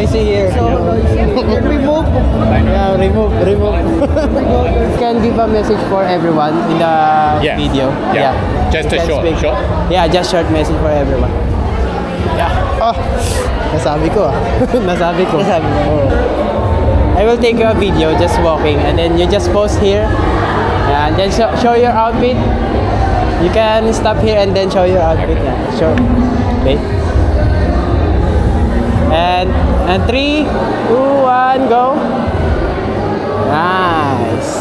noisy here. So noisy. Remove. Yeah, remove. Can give a message for everyone in the Yeah. video. Yeah. Just You a can short. speak. Yeah, just short message for everyone. Yeah. Oh, nasabi ko. Nasabi ko. I will take a video just walking and then you just post here. Yeah, and then show your outfit. You can stop here and then show your outfit. Yeah, show. Okay. And 3, 2, 1, go. Nice.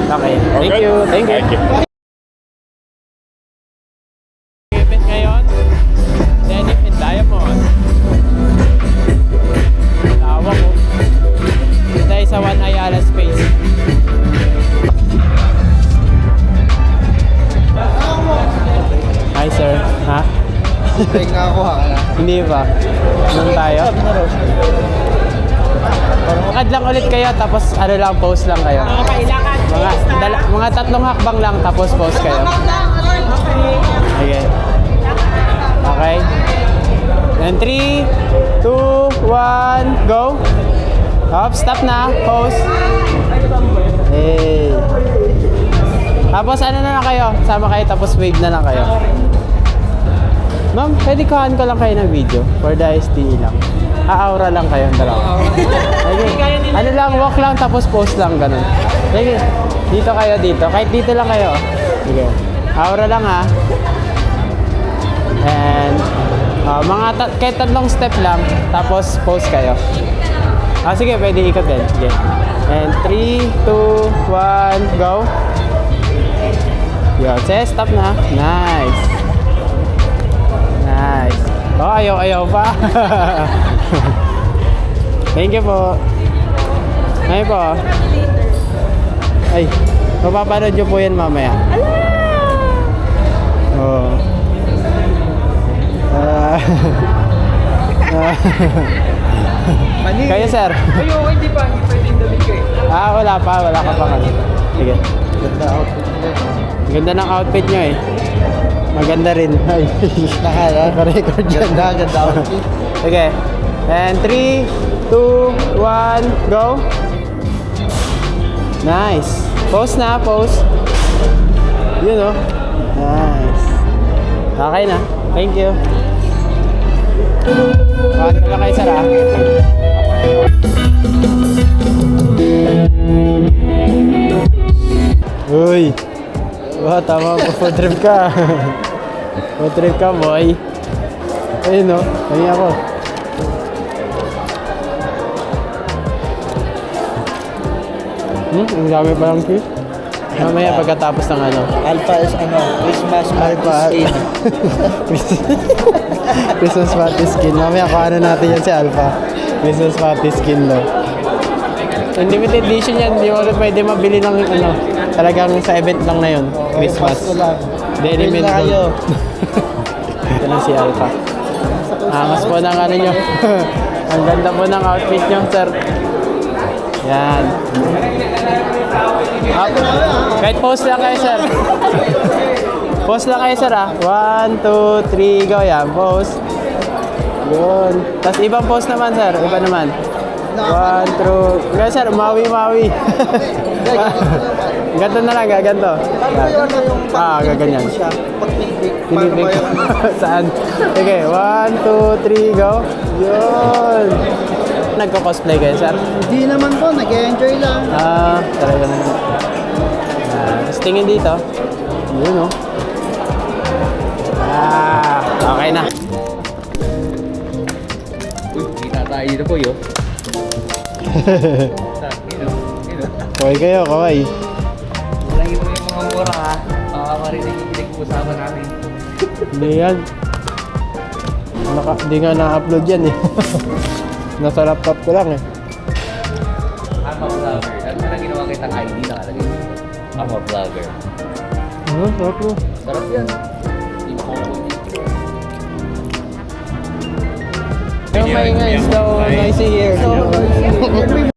Okay. Thank Okay. you. Thank you. Thank you. Gamit ngayon, denim and diamond. Tawa ko. Dahil sa One Ayala Space. Hi sir. Ha? Take na ako ha. Hindi ba? Doon tayo? Lakad lang ulit kayo tapos ano lang, post lang kayo. Mga tatlong hakbang lang tapos post kayo. Okay. Okay. And 3, 2, 1, go. Hop, stop na. Pose. Hey. Tapos ano na lang kayo? Sama kayo tapos wave na lang kayo. Ma'am, pwede kuhaan ko lang kayo ng video for the STE lang. Aura lang kayo dalawa. Okay. Ano lang, walk lang tapos pose lang ganun. Sige. Dito kayo dito. Kahit dito lang kayo. Sige. Aura lang ha. And kahit tatlong step lang tapos pose kayo. Sige, pwede ikot din. Sige. And 3, 2, 1, go. Yun. Sige, stop na. Nice. Nice. Oh, ayaw pa. Thank you po. Ay po. Ay, mapapanood nyo po yan mamaya. Oh. Kayo sir? Ay, okay, di pa. Hindi pwedeng damit ko eh. Wala ka pa kasi. Sige. Ganda outfit mo. Ganda ng outfit nyo eh. Maganda rin. Ay, naka-record dyan. Ganda outfit. Okay. And 3, 2, 1, go. Nice. Pose na, pose. Yun oh. Nice. Okay na. Thank you. Kuhaan ko lang kayo sir ah. Uy. Tama po. Food trip ka. Food trip ka boy. Ayun o. Ayun ako. Ang dami pa lang fish. Mamaya pagkatapos ng ano. Alpha is Christmas party skin. Christmas party skin. Mamaya kuha na natin yan si Alpha. Christmas party skin daw. Limited edition yan. Hindi mo pwede mabili ng ano. Talagang sa event lang na yun. Christmas. Denim and gold. Ito lang si Alpha. Angas po ng ano nyo. Ang ganda po ng outfit nyo, sir. Yan. Kahit pose lang kayo, sir. Pose lang kayo, sir, ah. 1, 2, 3, go. Yan, pose. Yun. Tapos ibang pose naman, sir. Iba naman. 1, 2. Ganyan, sir. Mawi-mawi. Ganto na lang, ganto. Gaganyan. Pinipig. Saan? Okay, 1, 2, 3, go. Yun. Nagko-cosplay kayo, sir? Hindi naman po, nag-enjoy lang. Talaga naman. Tapos tingin dito. Yun, oh. Okay na. Uy, kita tayo dito po, yo. Okay kayo, kaway. Walang ito yung mga mura, ha? Makakarinig yung pinag-uusapan namin. Hindi yan. Hindi nga na-upload yan eh. Nasa laptop ko lang eh. I'm a vlogger. Ano na ginawa kitang ID nakalagay dito? I'm a vlogger. Sarap mo. Sarap yan. Hindi mo kung Yung maingay is daw noisy here. So,